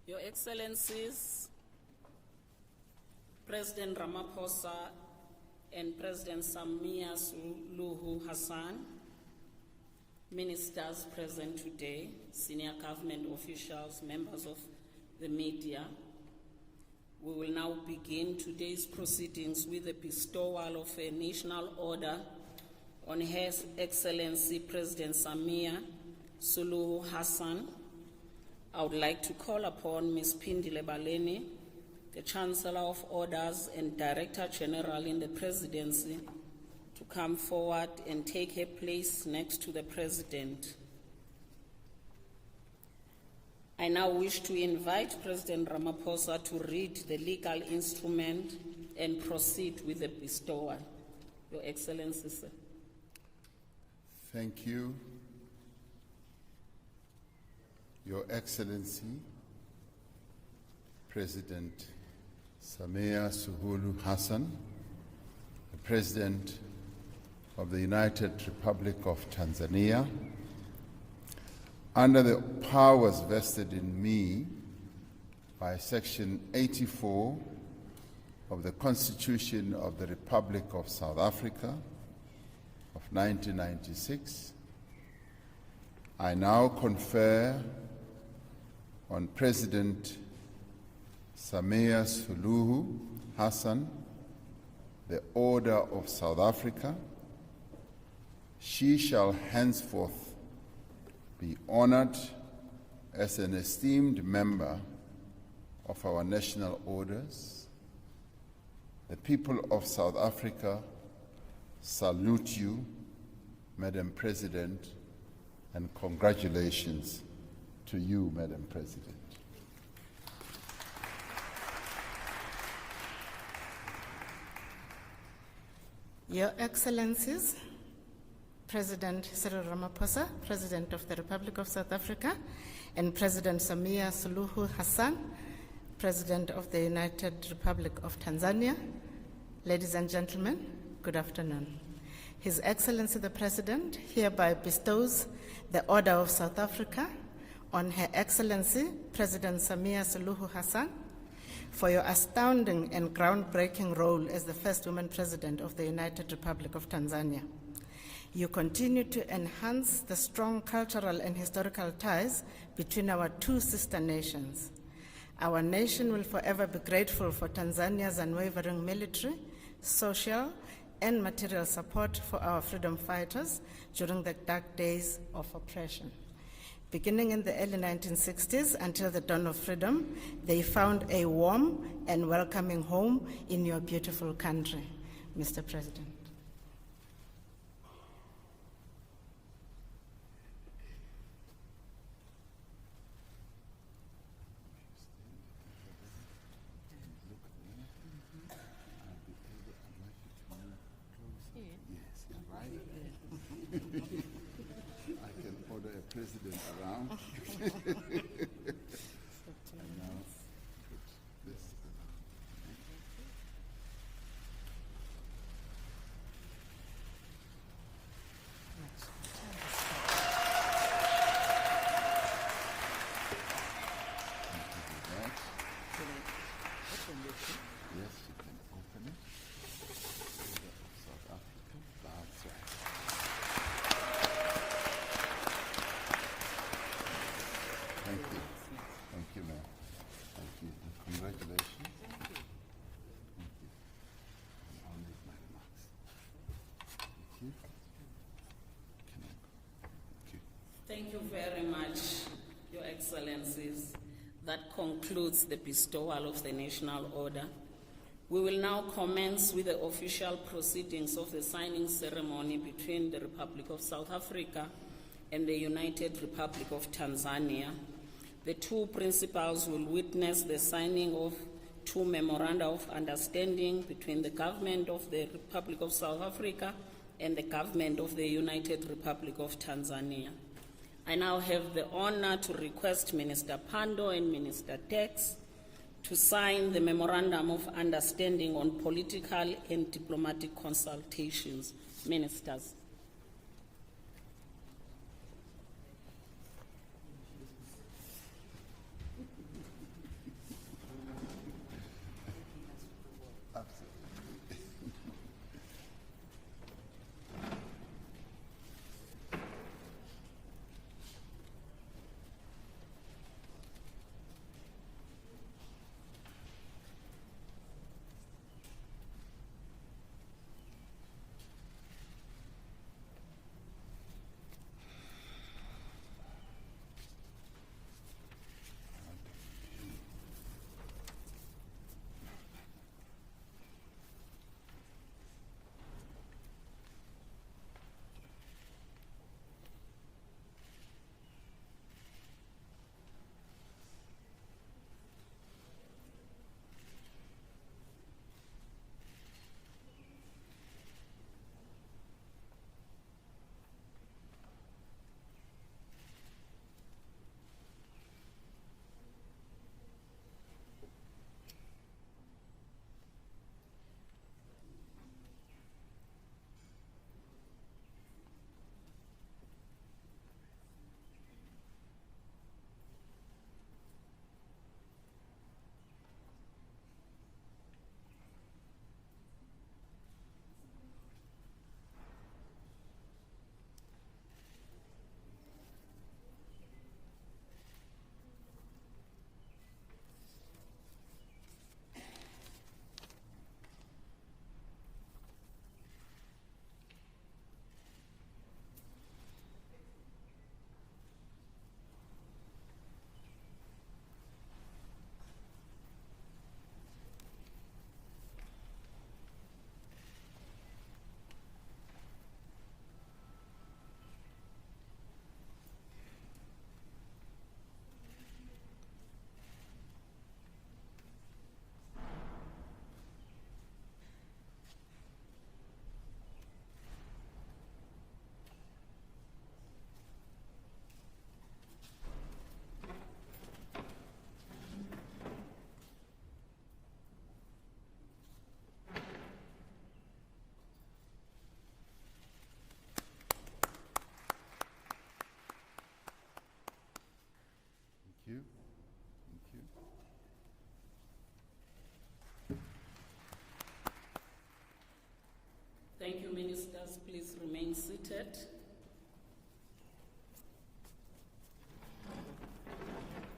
Your Excellencies, President Ramaphosa and President Samia Suluhu Hassan, ministers present today, senior government officials, members of the media, we will now begin today's proceedings with the bestowal of a national order on Her Excellency President Samia Suluhu Hassan. I would like to call upon Ms. Pindile Baleni, the Chancellor of Orders and Director General in the Presidency, to come forward and take her place next to the President. I now wish to invite President Ramaphosa to read the legal instrument and proceed with the bestowal. Your Excellency, sir. Thank you. Your Excellency, President Samia Suluhu Hassan, the President of the United Republic of Tanzania, under the powers vested in me by Section 84 of the Constitution of the Republic of South Africa of 1996, I now confer on President Samia Suluhu Hassan the Order of South Africa. She shall henceforth be honored as an esteemed member of our national orders. The people of South Africa salute you, Madam President, and congratulations to you, Madam President. Your Excellencies, President Cyril Ramaphosa, President of the Republic of South Africa, and President Samia Suluhu Hassan, President of the United Republic of Tanzania, ladies and gentlemen, good afternoon. His Excellency the President hereby bestows the Order of South Africa on Her Excellency President Samia Suluhu Hassan for your astounding and groundbreaking role as the first woman President of the United Republic of Tanzania. You continue to enhance the strong cultural and historical ties between our two sister nations. Our nation will forever be grateful for Tanzania's unwavering military, social, and material support for our freedom fighters during the dark days of oppression. Beginning in the early 1960s until the dawn of freedom, they found a warm and welcoming home in your beautiful country, Mr. President. I can order a president around. And now put this. Yes, you can open it. South Africa. That's right. Thank you. Thank you, ma'am. Thank you. Congratulations. Thank you. Thank you. And I'll make my remarks. Thank you. Can I go? Thank you. Thank you very much, Your Excellencies. That concludes the bestowal of the National Order. We will now commence with the official proceedings of the signing ceremony between the Republic of South Africa and the United Republic of Tanzania. The two principals will witness the signing of two memoranda of understanding between the government of the Republic of South Africa and the government of the United Republic of Tanzania. I now have the honor to request Minister Pandor and Minister Tex to sign the Memorandum of Understanding on Political and Diplomatic Consultations. Ministers.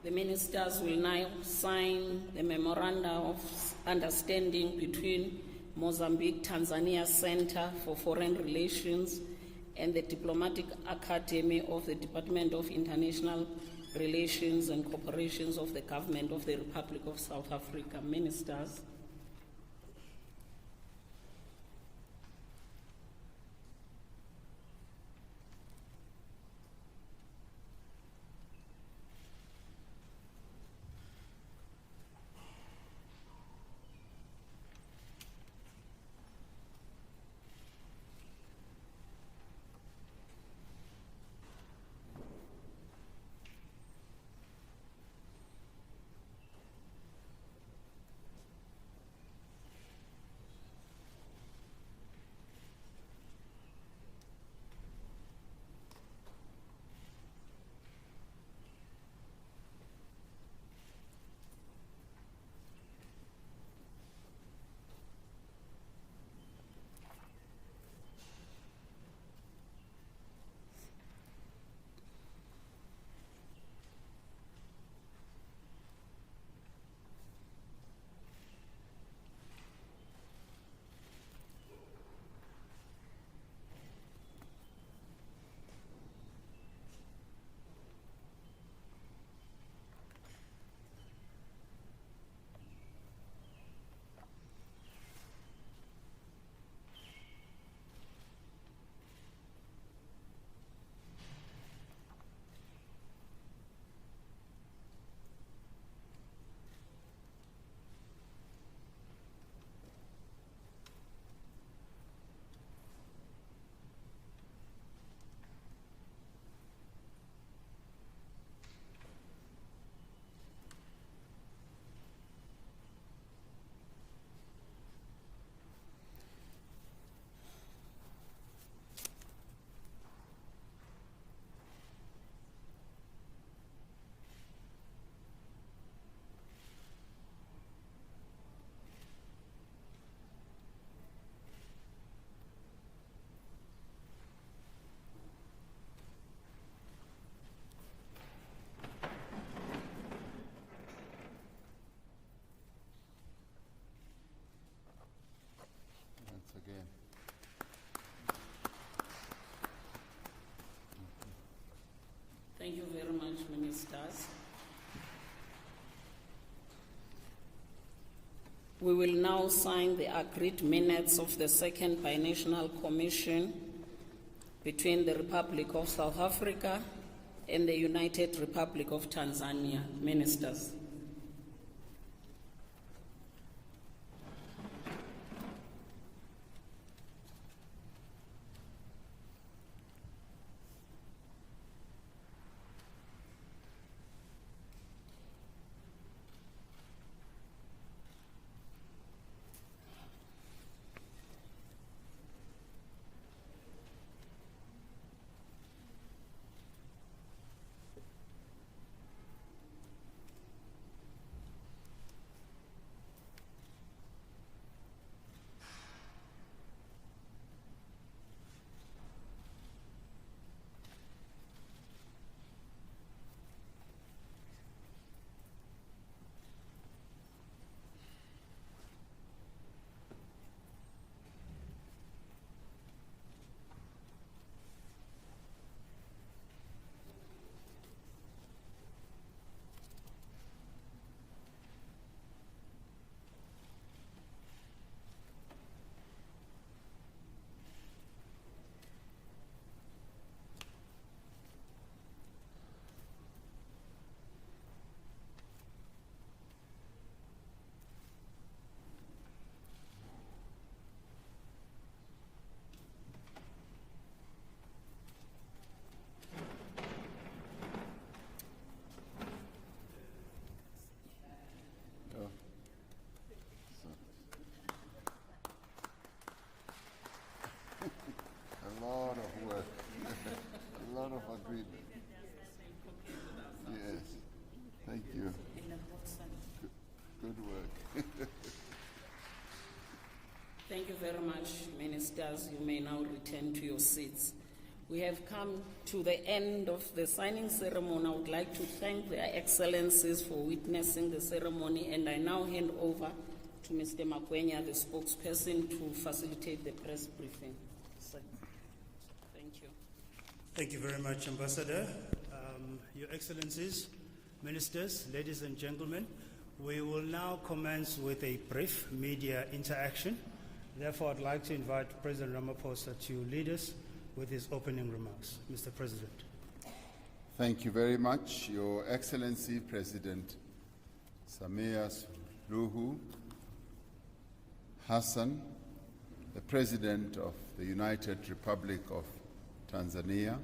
The ministers will now sign the Memoranda of Understanding between Mozambique Tanzania Center for Foreign Relations and the Diplomatic Academy of the Department of International Relations and Corporations of the Government of the Republic of South Africa. Ministers. Again. Thank you very much, ministers. We will now sign the agreed minutes of the Second Binational Commission between the Republic of South Africa and the United Republic of Tanzania. Ministers. A lot of work, a lot of agreement. Yes, thank you. Good work. Thank you very much, ministers. You may now return to your seats. We have come to the end of the signing ceremony. I would like to thank their excellencies for witnessing the ceremony, and I now hand over to Mr. Makwenya, the spokesperson, to facilitate the press briefing. Sir. Thank you. Thank you very much, Ambassador. Your Excellencies, Ministers, ladies and gentlemen, we will now commence with a brief media interaction. Therefore, I'd like to invite President Ramaphosa to lead us with his opening remarks. Mr. President. Thank you very much, Your Excellency President Samia Suluhu Hassan, the President of the United Republic of Tanzania,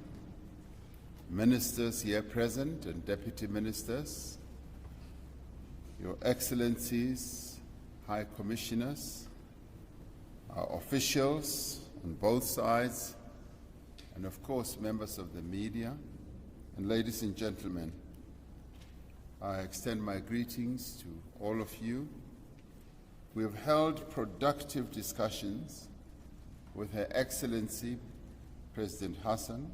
ministers here present and deputy ministers, Your Excellencies, High Commissioners, our officials on both sides, and of course members of the media, and ladies and gentlemen, I extend my greetings to all of you. We have held productive discussions with Her Excellency President Hassan,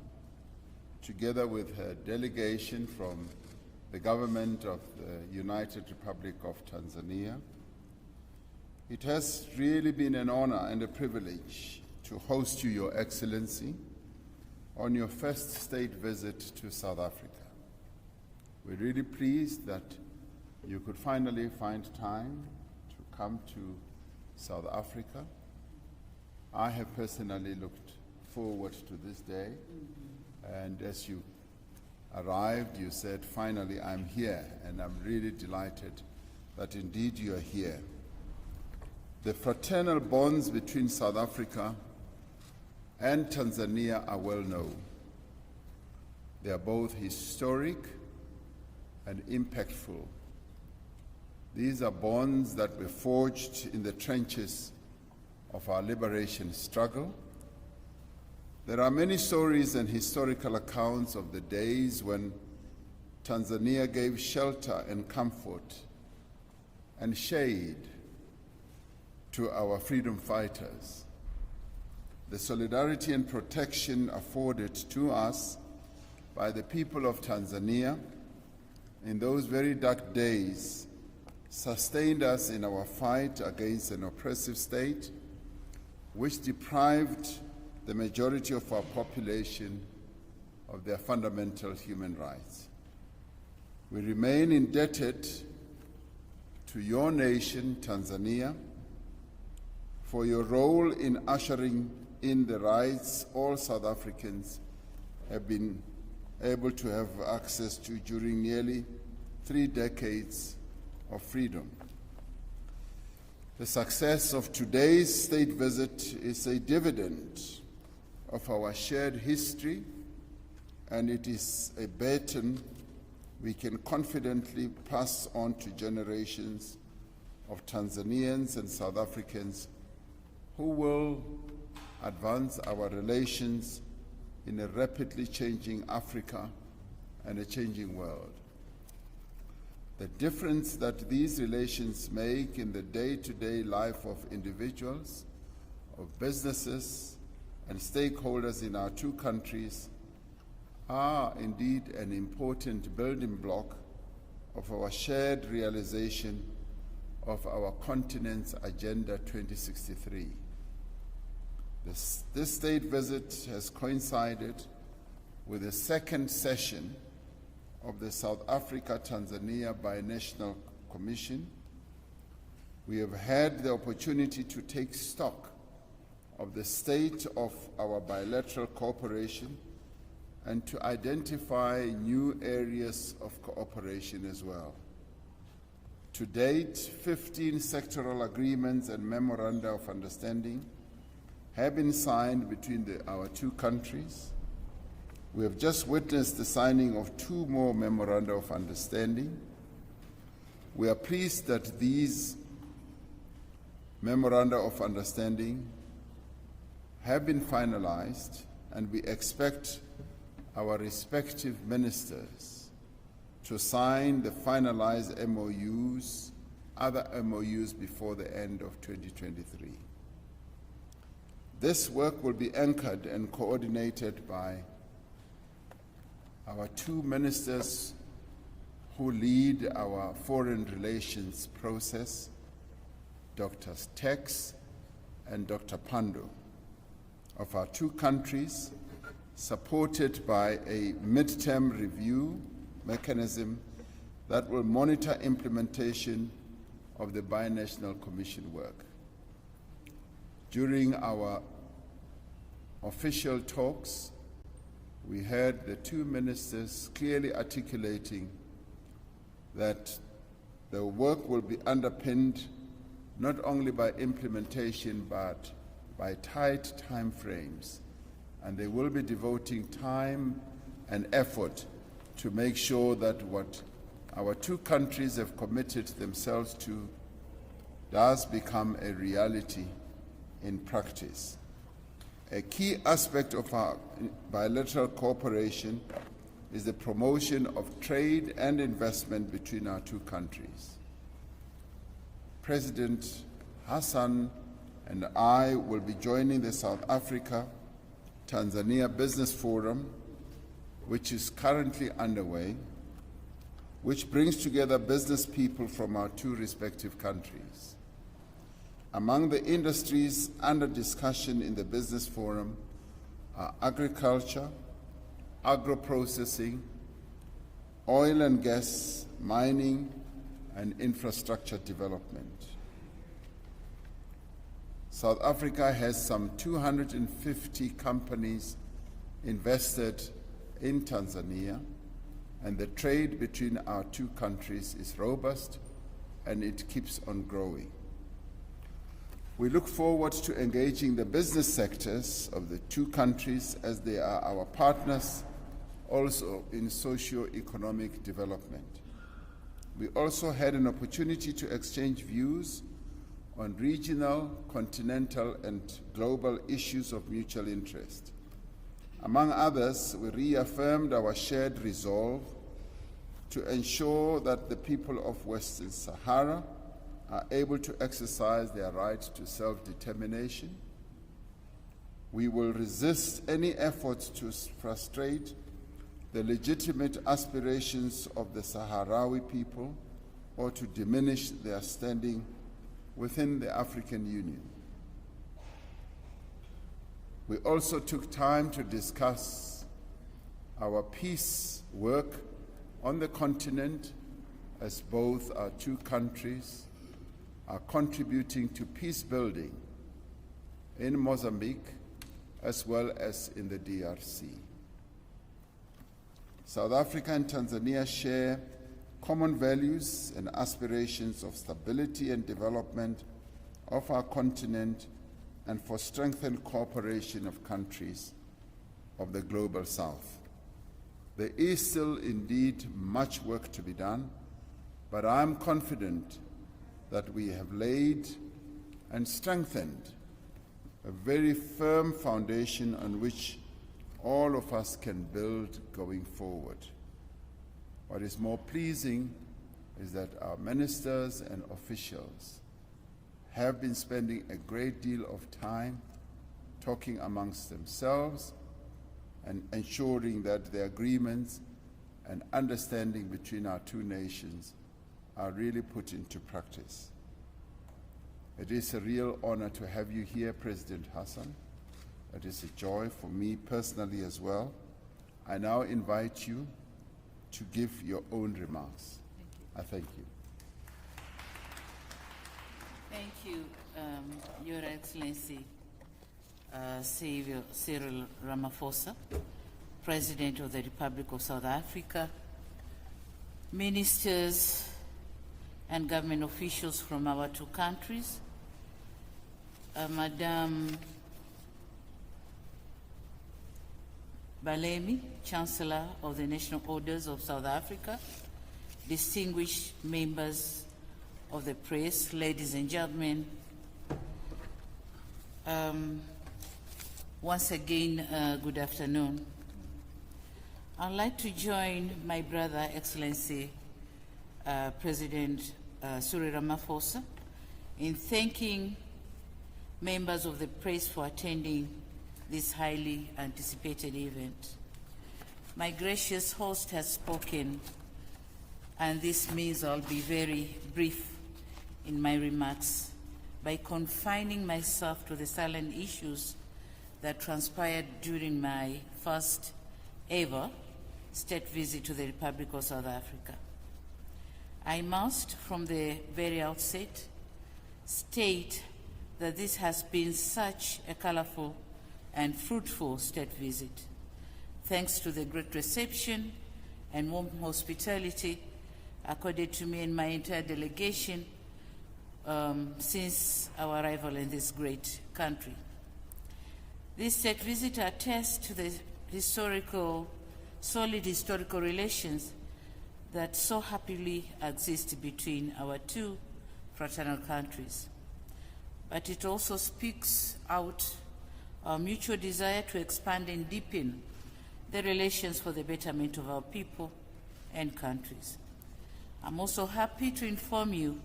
together with her delegation from the government of the United Republic of Tanzania. It has really been an honor and a privilege to host you, Your Excellency, on your first state visit to South Africa. We're really pleased that you could finally find time to come to South Africa. I have personally looked forward to this day. And as you arrived, you said, finally, I'm here, and I'm really delighted that indeed you are here. The fraternal bonds between South Africa and Tanzania are well known. They are both historic and impactful. These are bonds that were forged in the trenches of our liberation struggle. There are many stories and historical accounts of the days when Tanzania gave shelter and comfort and shade to our freedom fighters. The solidarity and protection afforded to us by the people of Tanzania in those very dark days sustained us in our fight against an oppressive state which deprived the majority of our population of their fundamental human rights. We remain indebted to your nation, Tanzania, for your role in ushering in the rights all South Africans have been able to have access to during nearly 3 decades of freedom. The success of today's state visit is a dividend of our shared history, and it is a baton we can confidently pass on to generations of Tanzanians and South Africans who will advance our relations in a rapidly changing Africa and a changing world. The difference that these relations make in the day-to-day life of individuals, of businesses, and stakeholders in our two countries are indeed an important building block of our shared realization of our continent's Agenda 2063. This state visit has coincided with the second session of the South Africa-Tanzania Binational Commission. We have had the opportunity to take stock of the state of our bilateral cooperation and to identify new areas of cooperation as well. To date, 15 sectoral agreements and memoranda of understanding have been signed between our two countries. We have just witnessed the signing of 2 more memoranda of understanding. We are pleased that these memoranda of understanding have been finalized, and we expect our respective ministers to sign the finalized MOUs, other MOUs before the end of 2023. This work will be anchored and coordinated by our two ministers who lead our foreign relations process, Dr. Tex and Dr. Pando, of our two countries, supported by a midterm review mechanism that will monitor implementation of the Binational Commission work. During our official talks, we heard the two ministers clearly articulating that the work will be underpinned not only by implementation but by tight time frames, and they will be devoting time and effort to make sure that what our two countries have committed themselves to does become a reality in practice. A key aspect of our bilateral cooperation is the promotion of trade and investment between our two countries. President Hassan and I will be joining the South Africa-Tanzania Business Forum, which is currently underway, which brings together business people from our two respective countries. Among the industries under discussion in the Business Forum are agriculture, agro-processing, oil and gas, mining, and infrastructure development. South Africa has some 250 companies invested in Tanzania, and the trade between our two countries is robust and it keeps on growing. We look forward to engaging the business sectors of the two countries as they are our partners also in socio-economic development. We also had an opportunity to exchange views on regional, continental, and global issues of mutual interest. Among others, we reaffirmed our shared resolve to ensure that the people of Western Sahara are able to exercise their right to self-determination. We will resist any efforts to frustrate the legitimate aspirations of the Sahrawi people or to diminish their standing within the African Union. We also took time to discuss our peace work on the continent, as both our two countries are contributing to peace building in Mozambique as well as in the DRC. South Africa and Tanzania share common values and aspirations of stability and development of our continent and for strengthened cooperation of countries of the Global South. There is still indeed much work to be done, but I am confident that we have laid and strengthened a very firm foundation on which all of us can build going forward. What is more pleasing is that our ministers and officials have been spending a great deal of time talking amongst themselves and ensuring that the agreements and understanding between our two nations are really put into practice. It is a real honor to have you here, President Hassan. It is a joy for me personally as well. I now invite you to give your own remarks. I thank you. Thank you, Your Excellency, Cyril Ramaphosa, President of the Republic of South Africa, ministers and government officials from our two countries, Madam Balemi, Chancellor of the National Orders of South Africa, distinguished members of the press, ladies and gentlemen, once again, good afternoon. I'd like to join my brother, Excellency President Cyril Ramaphosa, in thanking members of the press for attending this highly anticipated event. My gracious host has spoken, and this means I'll be very brief in my remarks by confining myself to the salient issues that transpired during my first ever state visit to the Republic of South Africa. I must, from the very outset, state that this has been such a colorful and fruitful state visit, thanks to the great reception and warm hospitality accorded to me and my entire delegation since our arrival in this great country. This state visit attests to the solid historical relations that so happily exist between our two fraternal countries. But it also speaks out our mutual desire to expand and deepen the relations for the betterment of our people and countries. I'm also happy to inform you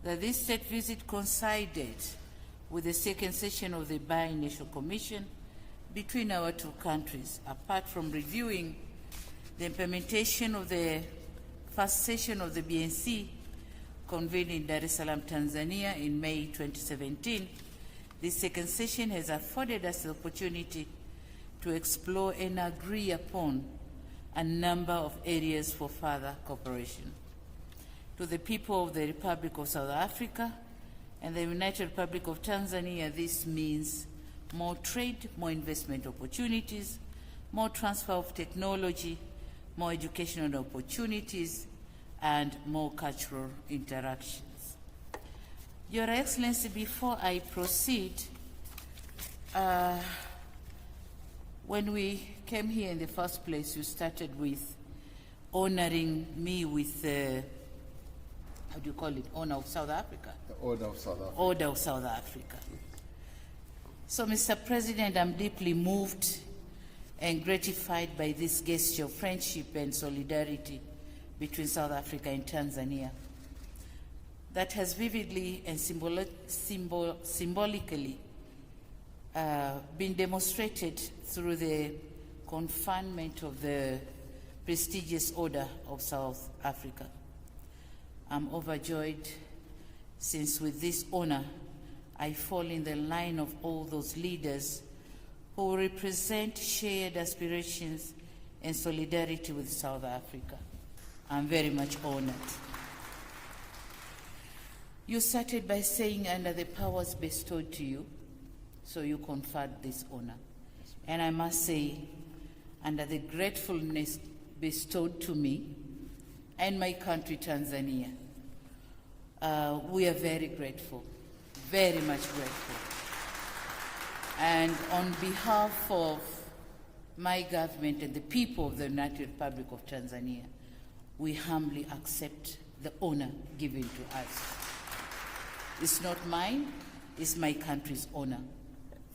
that this state visit coincided with the second session of the Bi-National Commission between our two countries. Apart from reviewing the implementation of the first session of the BNC convened in Dar es Salaam, Tanzania in May 2017, this second session has afforded us the opportunity to explore and agree upon a number of areas for further cooperation. To the people of the Republic of South Africa and the United Republic of Tanzania, this means more trade, more investment opportunities, more transfer of technology, more educational opportunities, and more cultural interactions. Your Excellency, before I proceed, when we came here in the first place, you started with honoring me with how do you call it? Honor of South Africa. The Order of South Africa. Order of South Africa. So, Mr. President, I'm deeply moved and gratified by this gesture of friendship and solidarity between South Africa and Tanzania that has vividly and symbolically been demonstrated through the conferment of the prestigious Order of South Africa. I'm overjoyed since with this honor I fall in the line of all those leaders who represent shared aspirations and solidarity with South Africa. I'm very much honored. You started by saying under the powers bestowed to you, so you conferred this honor. And I must say, under the gratefulness bestowed to me and my country, Tanzania, we are very grateful, very much grateful. And on behalf of my government and the people of the United Republic of Tanzania, we humbly accept the honor given to us. It's not mine, it's my country's honor.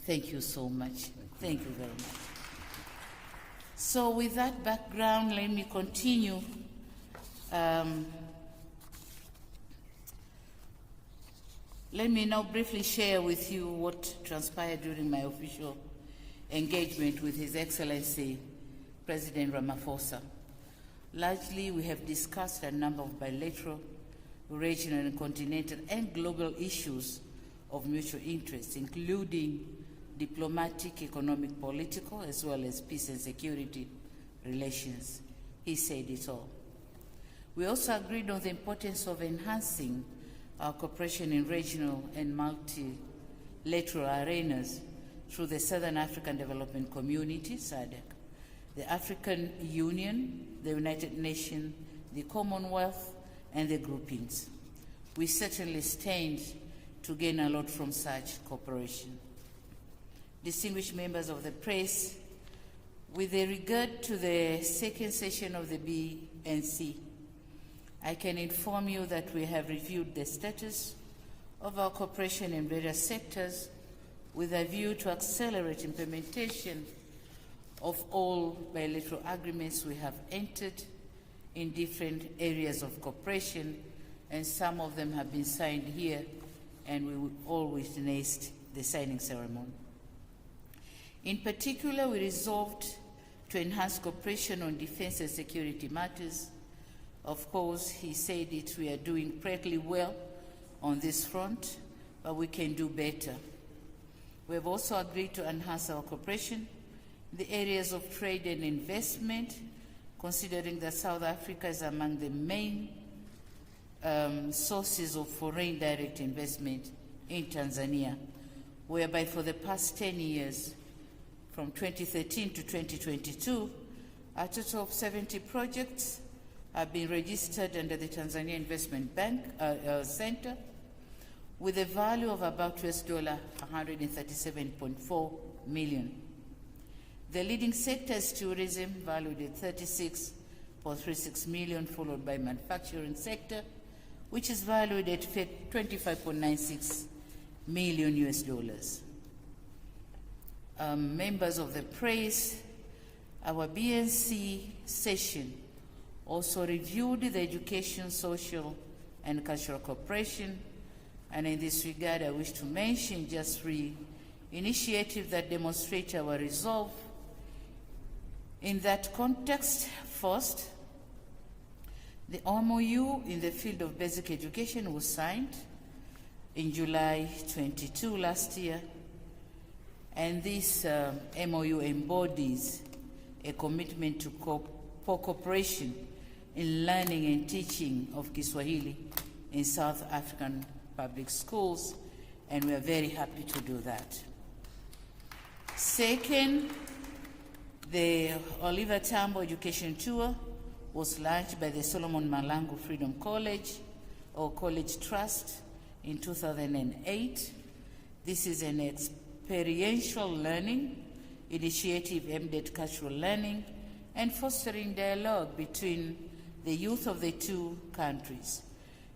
Thank you so much. Thank you very much. So with that background, let me continue. Let me now briefly share with you what transpired during my official engagement with His Excellency President Ramaphosa. Largely, we have discussed a number of bilateral, regional and continental and global issues of mutual interest, including diplomatic, economic, political, as well as peace and security relations. He said it all. We also agreed on the importance of enhancing our cooperation in regional and multilateral arenas through the Southern African Development Community, SADC, the African Union, the United Nations, the Commonwealth, and the groupings. We certainly stand to gain a lot from such cooperation. Distinguished members of the press, with regard to the second session of the BNC, I can inform you that we have reviewed the status of our cooperation in various sectors with a view to accelerate implementation of all bilateral agreements we have entered in different areas of cooperation, and some of them have been signed here, and we will all witness the signing ceremony. In particular, we resolved to enhance cooperation on defense and security matters. Of course, he said it, we are doing pretty well on this front, but we can do better. We have also agreed to enhance our cooperation in the areas of trade and investment, considering that South Africa is among the main sources of foreign direct investment in Tanzania, whereby for the past 10 years, from 2013 to 2022, a total of 70 projects have been registered under the Tanzania Investment Bank Center with a value of about $137.4 million. The leading sector is tourism, valued at $36.36 million, followed by manufacturing sector, which is valued at $25.96 million. Members of the press, our BNC session also reviewed the education, social, and cultural cooperation. And in this regard, I wish to mention just 3 initiatives that demonstrate our resolve. In that context, first, the MOU in the field of basic education was signed in July 22 last year. And this MOU embodies a commitment for cooperation in learning and teaching of Kiswahili in South African public schools, and we are very happy to do that. Second, the Oliver Tambo Education Tour was launched by the Solomon Malangu Freedom College or College Trust in 2008. This is an experiential learning initiative aimed at cultural learning and fostering dialogue between the youth of the 2 countries.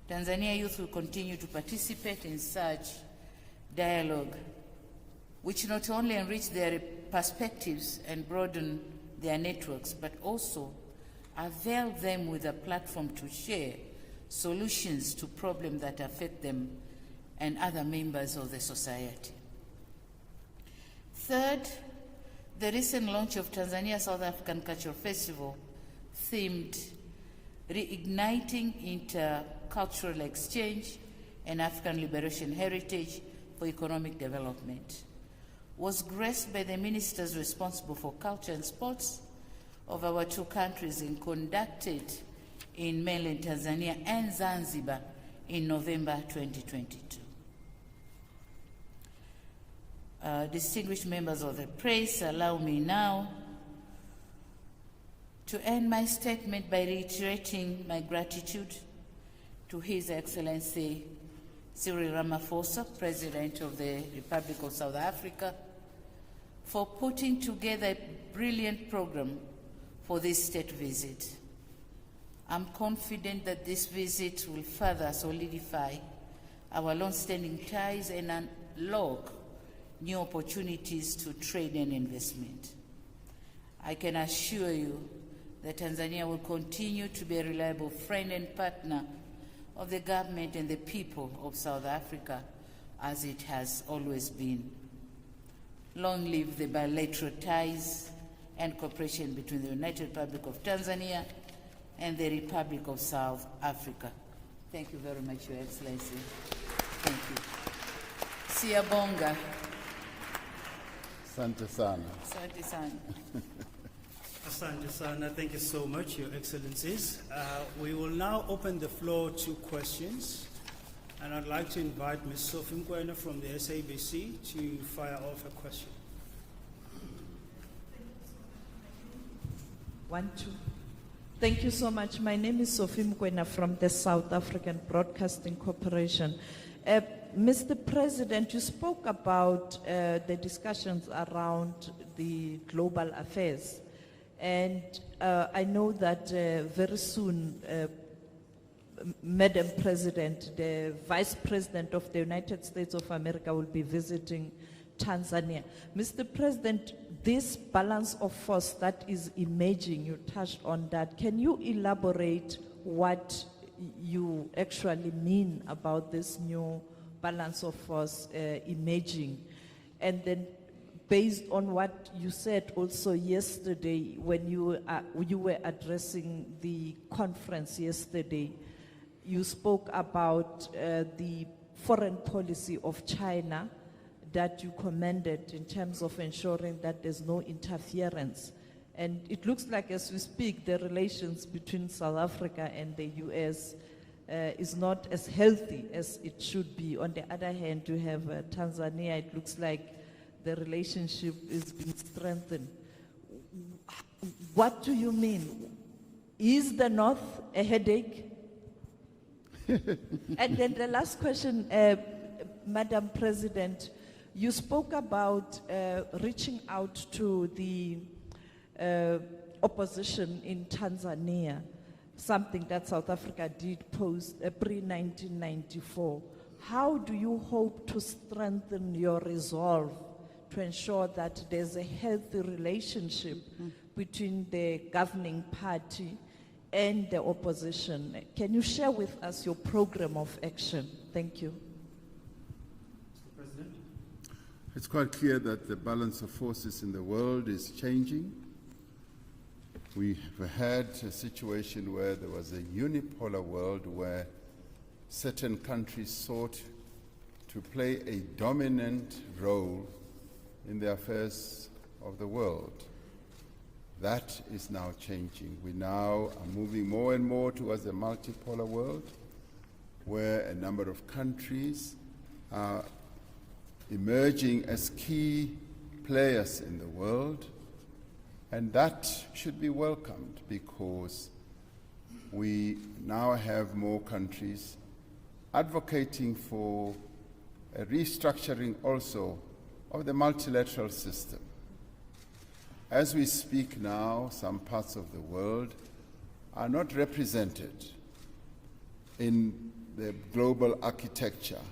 Tanzania youth will continue to participate in such dialogue, which not only enrich their perspectives and broaden their networks, but also avail them with a platform to share solutions to problems that affect them and other members of the society. Third, the recent launch of Tanzania South African Cultural Festival themed Reigniting Intercultural Exchange and African Liberation Heritage for Economic Development was graced by the ministers responsible for culture and sports of our 2 countries and conducted in mainland Tanzania and Zanzibar in November 2022. Distinguished members of the press, allow me now to end my statement by reiterating my gratitude to His Excellency Cyril Ramaphosa, President of the Republic of South Africa, for putting together a brilliant program for this state visit. I'm confident that this visit will further solidify our long-standing ties and unlock new opportunities to trade and investment. I can assure you that Tanzania will continue to be a reliable friend and partner of the government and the people of South Africa, as it has always been. Long live the bilateral ties and cooperation between the United Republic of Tanzania and the Republic of South Africa. Thank you very much, Your Excellency. Thank you. Siyabonga. Asante sana. Asante sana. Asante sana. Thank you so much, Your Excellencies. We will now open the floor to questions. And I'd like to invite Ms. Sophie Mkwena from the SABC to fire off a question. 1, 2. Thank you so much. My name is Sophie Mkwena from the South African Broadcasting Corporation. Mr. President, you spoke about the discussions around the global affairs. And I know that very soon, Madam President, the Vice President of the United States of America will be visiting Tanzania. Mr. President, this balance of force that is emerging, you touched on that. Can you elaborate what you actually mean about this new balance of force emerging. And then based on what you said also yesterday when you were addressing the conference yesterday, you spoke about the foreign policy of China that you commended in terms of ensuring that there's no interference. And it looks like as we speak, the relations between South Africa and the US is not as healthy as it should be. On the other hand, you have Tanzania, it looks like the relationship is being strengthened. What do you mean? Is the North a headache? And then the last question, Madam President, you spoke about reaching out to the opposition in Tanzania, something that South Africa did post pre-1994. How do you hope to strengthen your resolve to ensure that there's a healthy relationship between the governing party and the opposition? Can you share with us your program of action? Thank you. Mr. President. It's quite clear that the balance of forces in the world is changing. We've had a situation where there was a unipolar world where certain countries sought to play a dominant role in the affairs of the world. That is now changing. We now are moving more and more towards a multipolar world where a number of countries are emerging as key players in the world, and that should be welcomed because we now have more countries advocating for a restructuring also of the multilateral system. As we speak now, some parts of the world are not represented in the global architecture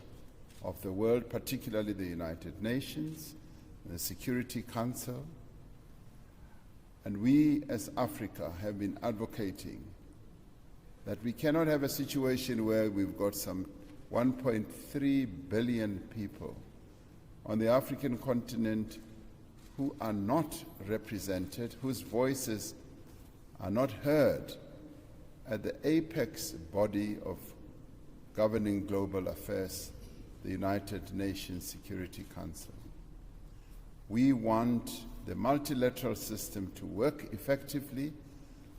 of the world, particularly the United Nations, the Security Council. And we as Africa have been advocating that we cannot have a situation where we've got some 1.3 billion people on the African continent who are not represented, whose voices are not heard at the apex body of governing global affairs, the United Nations Security Council. We want the multilateral system to work effectively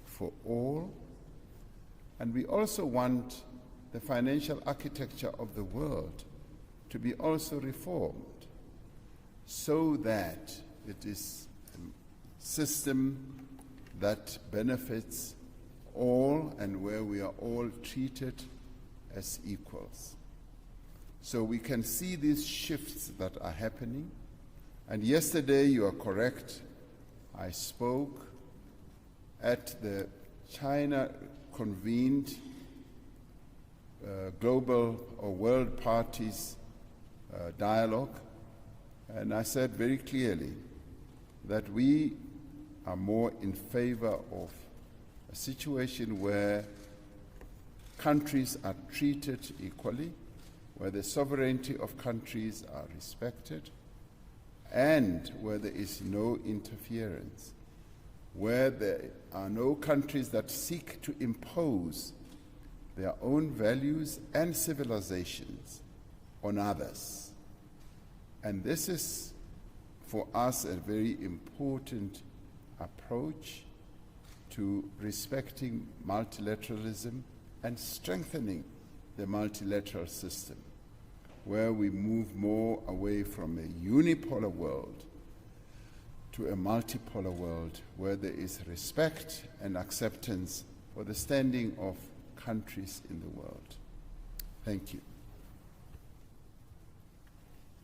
for all, and we also want the financial architecture of the world to be also reformed so that it is a system that benefits all and where we are all treated as equals. So we can see these shifts that are happening. And yesterday, you are correct, I spoke at the China-convened global or world parties dialogue, and I said very clearly that we are more in favor of a situation where countries are treated equally, where the sovereignty of countries are respected, and where there is no interference, where there are no countries that seek to impose their own values and civilizations on others. And this is, for us, a very important approach to respecting multilateralism and strengthening the multilateral system, where we move more away from a unipolar world to a multipolar world where there is respect and acceptance for the standing of countries in the world. Thank you.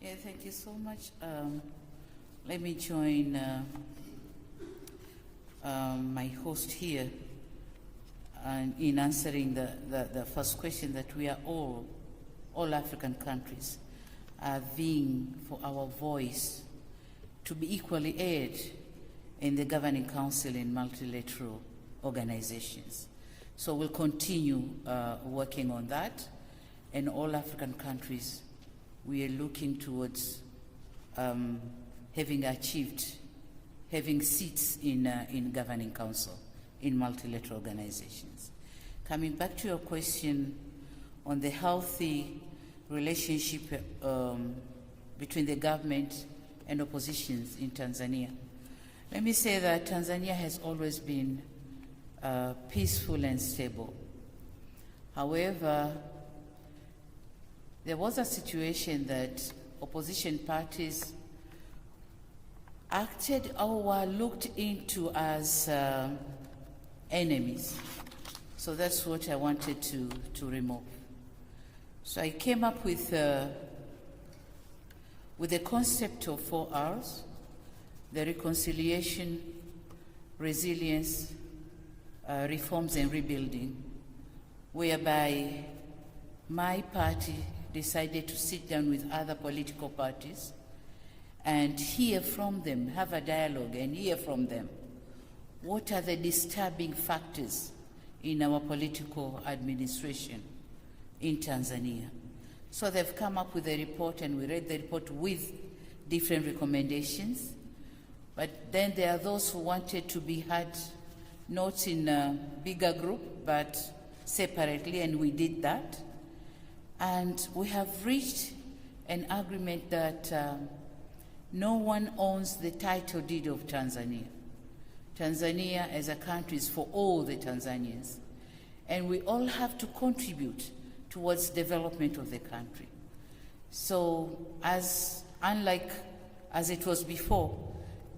Yeah, thank you so much. Let me join my host here in answering the first question that we are all African countries are vying for our voice to be equally heard in the governing council in multilateral organizations. So we'll continue working on that, and all African countries we are looking towards having seats in governing council in multilateral organizations. Coming back to your question on the healthy relationship between the government and oppositions in Tanzania, let me say that Tanzania has always been peaceful and stable. However, there was a situation that opposition parties acted or were looked into as enemies. So that's what I wanted to remove. So I came up with the concept of 4 Rs: the reconciliation, resilience, reforms and rebuilding, whereby my party decided to sit down with other political parties and hear from them, have a dialogue and hear from them. What are the disturbing factors in our political administration in Tanzania? So they've come up with a report, and we read the report with different recommendations. But then there are those who wanted to be heard not in a bigger group, but separately, and we did that. And we have reached an agreement that no one owns the title deed of Tanzania. Tanzania as a country is for all the Tanzanians, and we all have to contribute towards development of the country. So unlike as it was before,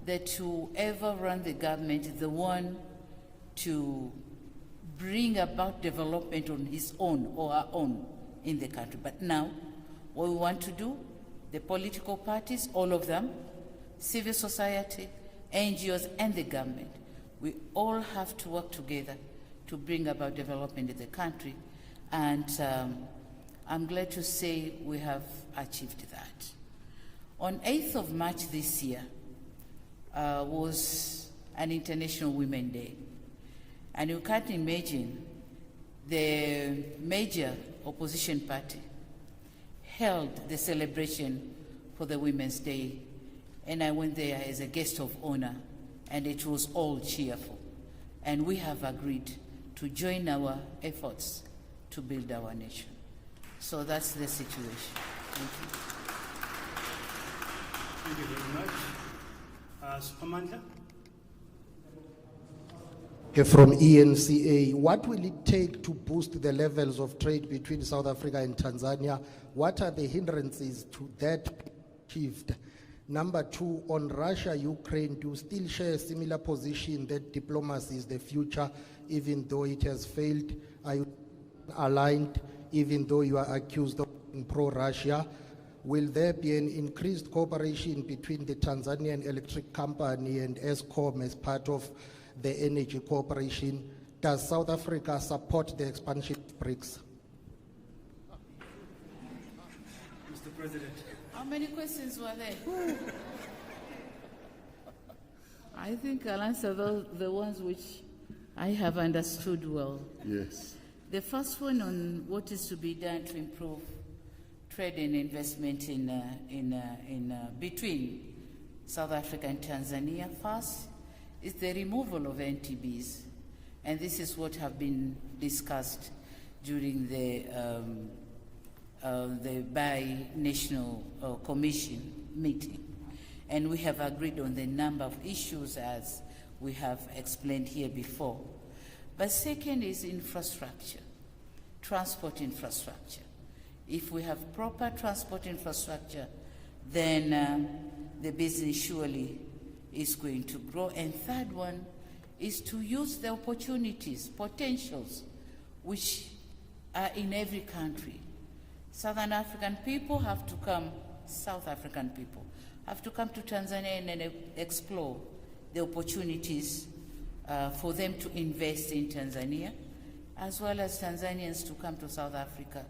that whoever ran the government is the one to bring about development on his own or her own in the country. But now, what we want to do, the political parties, all of them, civil society, NGOs, and the government, we all have to work together to bring about development in the country. And I'm glad to say we have achieved that. On 8th of March this year was an International Women's Day. And you can't imagine the major opposition party held the celebration for the Women's Day, and I went there as a guest of honor, and it was all cheerful. And we have agreed to join our efforts to build our nation. So that's the situation. Thank you. Thank you very much. Supermandla? From ENCA, what will it take to boost the levels of trade between South Africa and Tanzania? What are the hindrances to that achieved? Number 2, on Russia, Ukraine, do you still share a similar position that diplomacy is the future, even though it has failed? Are you aligned, even though you are accused of being pro-Russia? Will there be an increased cooperation between the Tanzanian Electric Company and ESCOM as part of the energy cooperation? Does South Africa support the expansion of BRICS? Mr. President. How many questions were there? I think I'll answer the ones which I have understood well. Yes. The first one on what is to be done to improve trade and investment between South Africa and Tanzania. First is the removal of NTBs, and this is what have been discussed during the bi-national commission meeting. And we have agreed on the number of issues as we have explained here before. But second is infrastructure, transport infrastructure. If we have proper transport infrastructure, then the business surely is going to grow. And third one is to use the opportunities, potentials, which are in every country. Southern African people have to come, South African people have to come to Tanzania and explore the opportunities for them to invest in Tanzania, as well as Tanzanians to come to South Africa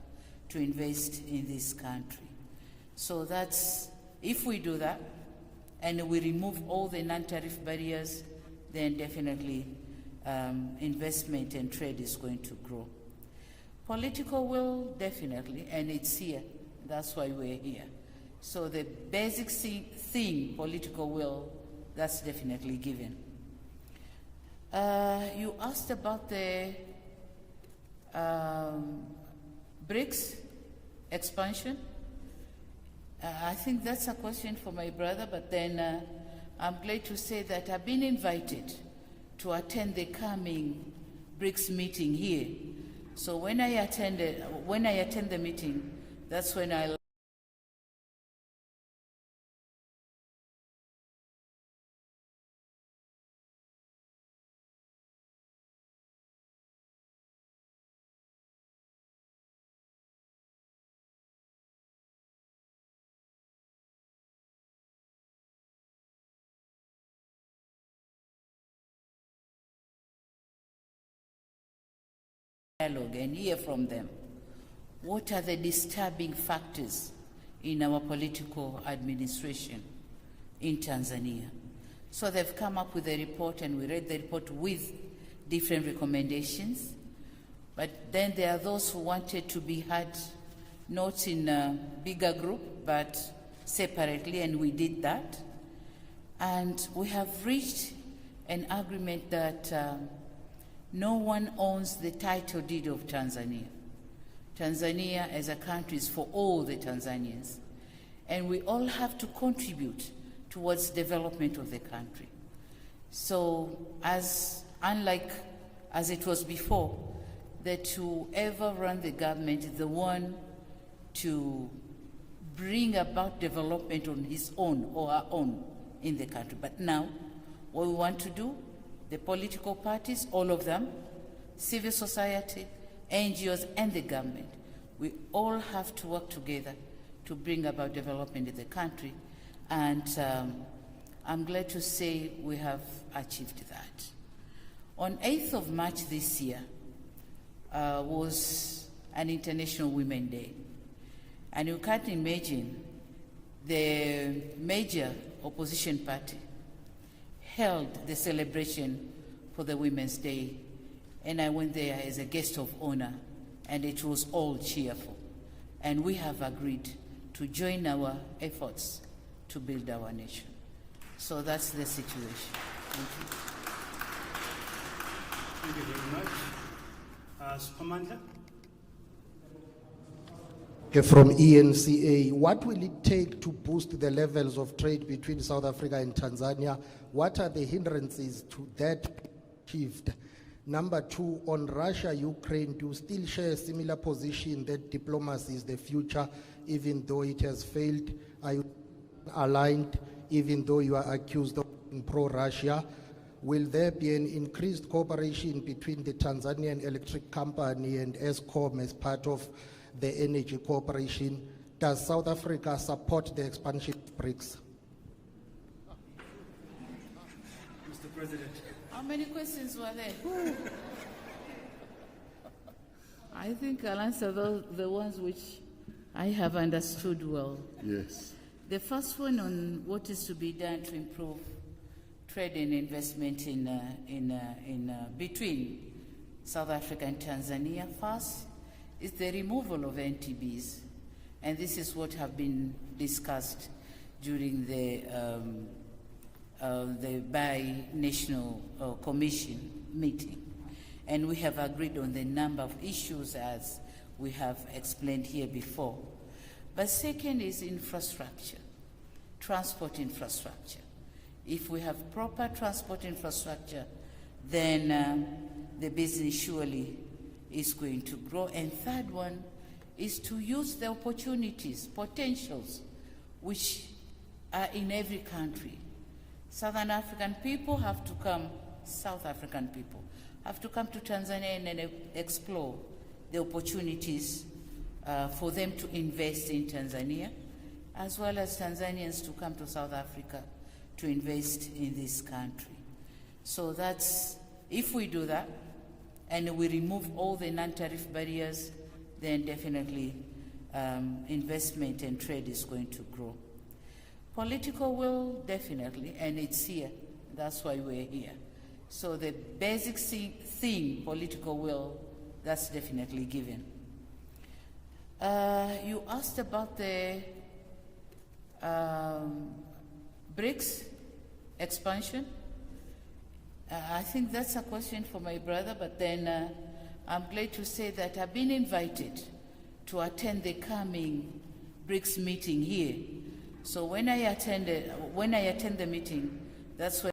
to invest in this country. So that's, if we do that, and we remove all the non-tariff barriers, then definitely investment and trade is going to grow. Political will, definitely, and it's here. That's why we're here. So the basic thing, political will, that's definitely given. You asked about the BRICS expansion. I think that's a question for my brother, but then I'm glad to say that I've been invited to attend the coming BRICS meeting here. So when I attend the meeting, that's when I dialogue and hear from them. What are the disturbing factors in our political administration in Tanzania? So they've come up with a report, and we read the report with different recommendations. But then there are those who wanted to be heard not in a bigger group, but separately, and we did that. And we have reached an agreement that no one owns the title deed of Tanzania. Tanzania as a country is for all the Tanzanians. And we all have to contribute towards development of the country. So unlike as it was before, that whoever ran the government is the one to bring about development on his own or her own in the country. But now, what we want to do, the political parties, all of them, civil society, NGOs, and the government, we all have to work together to bring about development in the country. And I'm glad to say we have achieved that. On 8th of March this year was an International Women's Day. And you can't imagine the major opposition party held the celebration for the Women's Day, and I went there as a guest of honor, and it was all cheerful. And we have agreed to join our efforts to build our nation. So that's the situation. Thank you. Thank you very much. Supermandla? From ENCA, what will it take to boost the levels of trade between South Africa and Tanzania? What are the hindrances to that achieved? Number two, on Russia, Ukraine, do you still share a similar position that diplomacy is the future, even though it has failed? Are you aligned, even though you are accused of being pro-Russia? Will there be an increased cooperation between the Tanzanian Electric Company and ESCOM as part of the energy cooperation? Does South Africa support the expansion of BRICS? Mr. President. How many questions were there? I think I'll answer the ones which I have understood well. Yes. The first one on what is to be done to improve trade and investment between South Africa and Tanzania. First is the removal of NTBs, and this is what have been discussed during the bi-national commission meeting. And we have agreed on the number of issues as we have explained here before. But second is infrastructure, transport infrastructure. If we have proper transport infrastructure, then the business surely is going to grow. And third one is to use the opportunities, potentials, which are in every country. Southern African people have to come, South African people have to come to Tanzania and explore the opportunities for them to invest in Tanzania, as well as Tanzanians to come to South Africa to invest in this country. So that's, if we do that, and we remove all the non-tariff barriers, then definitely investment and trade is going to grow. Political will, definitely, and it's here. That's why we're here. So the basic thing, political will, that's definitely given. You asked about the BRICS expansion. I think that's a question for my brother, but then I'm glad to say that I've been invited to attend the coming BRICS meeting here. So when I attend the meeting, that's when